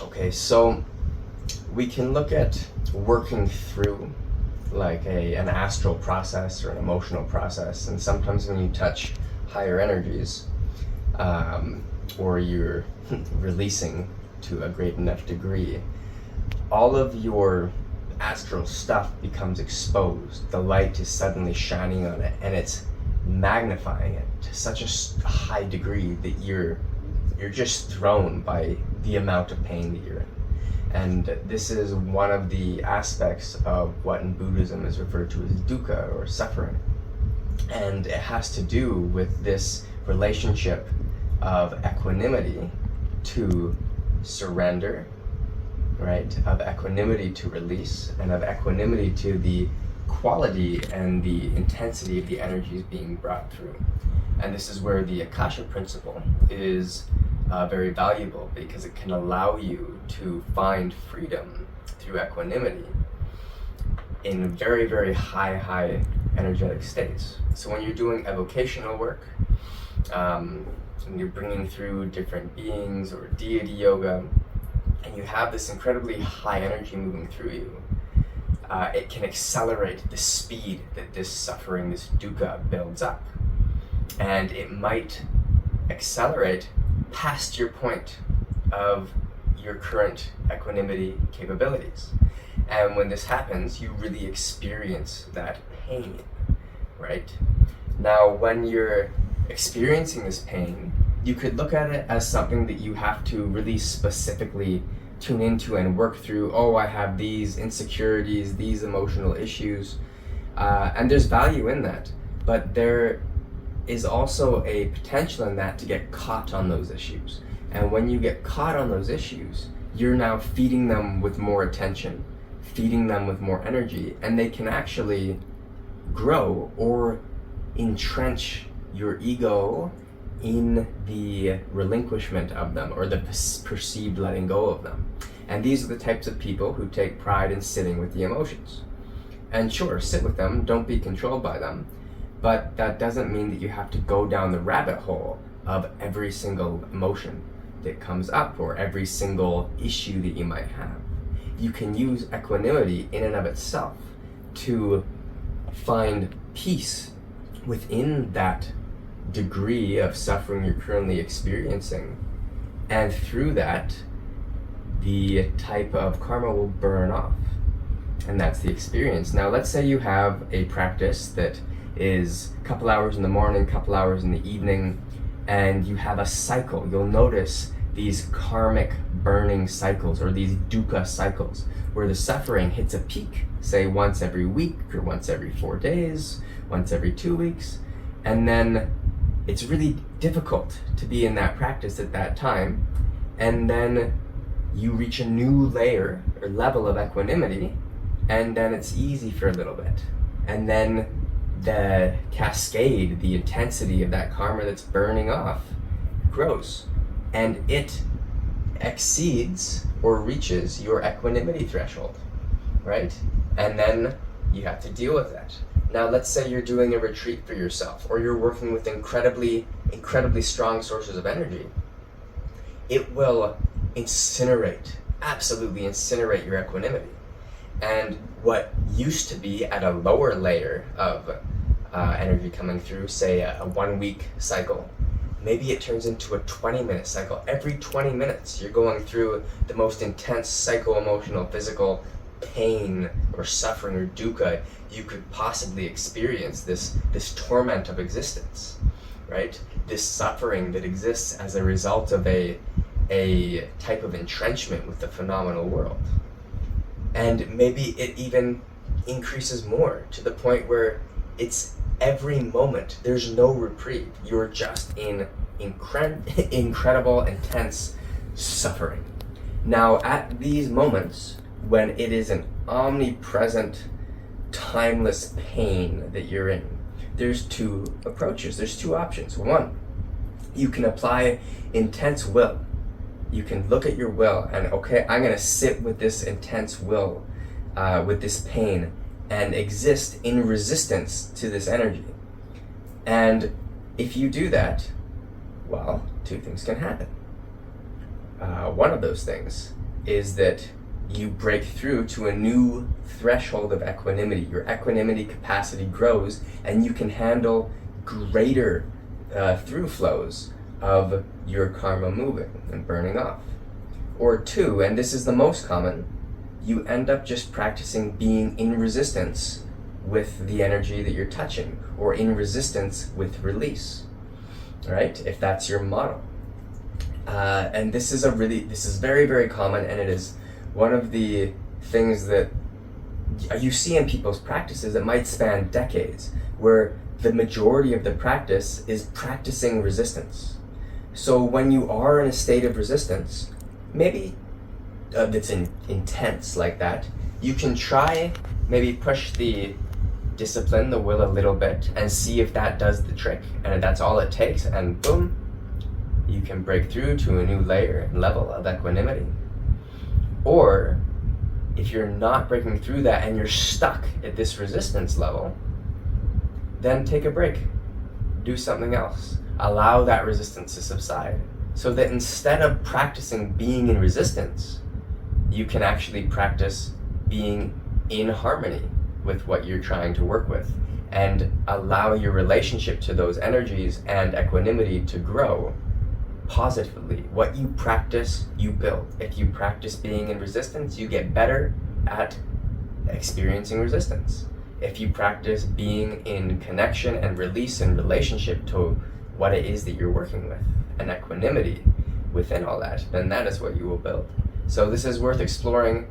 Okay, so we can look at working through like an astral process or an emotional process, and sometimes when you touch higher energies, or you're releasing to a great enough degree, all of your astral stuff becomes exposed. The light is suddenly shining on it, and it's magnifying it to such a high degree that you're just thrown by the amount of pain that you're in. And this is one of the aspects of what in Buddhism is referred to as dukkha, or suffering. And it has to do with this relationship of equanimity to surrender, right? Of equanimity to release, and of equanimity to the quality and the intensity of the energies being brought through. And this is where the Akasha principle is very valuable, because it can allow you to find freedom through equanimity in very, very high energetic states. So when you're doing evocational work, and you're bringing through different beings or deity yoga, and you have this incredibly high energy moving through you, it can accelerate the speed that this suffering, this dukkha, builds up. And it might accelerate past your point of your current equanimity capabilities. And when this happens, you really experience that pain, right? Now, when you're experiencing this pain, you could look at it as something that you have to really specifically tune into and work through. Oh, I have these insecurities, these emotional issues, and there's value in that. But there is also a potential in that to get caught on those issues. And when you get caught on those issues, you're now feeding them with more attention, feeding them with more energy, and they can actually grow or entrench your ego in the relinquishment of them, or the perceived letting go of them. And these are the types of people who take pride in sitting with the emotions. And sure, sit with them, don't be controlled by them, but that doesn't mean that you have to go down the rabbit hole of every single emotion that comes up, or every single issue that you might have. You can use equanimity in and of itself to find peace within that degree of suffering you're currently experiencing, and through that the type of karma will burn off, and that's the experience. Now let's say you have a practice that is a couple hours in the morning, couple hours in the evening, and you have a cycle. You'll notice these karmic burning cycles, or these dukkha cycles, where the suffering hits a peak, say once every week, or once every 4 days, once every 2 weeks, and then it's really difficult to be in that practice at that time, and then you reach a new layer or level of equanimity, and then it's easy for a little bit, and then the cascade, the intensity of that karma that's burning off grows, and it exceeds or reaches your equanimity threshold, right? And then you have to deal with that. Now let's say you're doing a retreat for yourself, or you're working with incredibly strong sources of energy. It will absolutely incinerate your equanimity. And what used to be at a lower layer of energy coming through, say a 1 week cycle, maybe it turns into a 20-minute cycle. Every 20 minutes you're going through the most intense psycho-emotional, physical pain or suffering or dukkha you could possibly experience, this torment of existence, right? This suffering that exists as a result of a type of entrenchment with the phenomenal world. And maybe it even increases more to the point where it's every moment. There's no reprieve. You're just in incredible, intense suffering. Now, at these moments, when it is an omnipresent, timeless pain that you're in, there's two approaches. There's two options. One, you can apply intense will. You can look at your will and, okay, I'm going to sit with this intense will, with this pain, and exist in resistance to this energy. And if you do that, well, two things can happen. One of those things is that you break through to a new threshold of equanimity. Your equanimity capacity grows, and you can handle greater through flows of your karma moving and burning off. Or two, and this is the most common, you end up just practicing being in resistance with the energy that you're touching, or in resistance with release, right? If that's your model. And this is very, very common, and it is one of the things that you see in people's practices that might span decades, where the majority of the practice is practicing resistance. So when you are in a state of resistance, maybe that's intense like that, you can try, maybe push the discipline, the will a little bit, and see if that does the trick, and if that's all it takes, and boom, you can break through to a new layer and level of equanimity. Or if you're not breaking through that and you're stuck at this resistance level, then take a break, do something else, allow that resistance to subside, so that instead of practicing being in resistance, you can actually practice being in harmony with what you're trying to work with, and allow your relationship to those energies and equanimity to grow positively. What you practice, you build. If you practice being in resistance, you get better at experiencing resistance. If you practice being in connection and release and relationship to what it is that you're working with, and equanimity within all that, then that is what you will build. So this is worth exploring,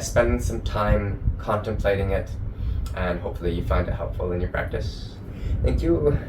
spending some time contemplating it, and hopefully you find it helpful in your practice. Thank you.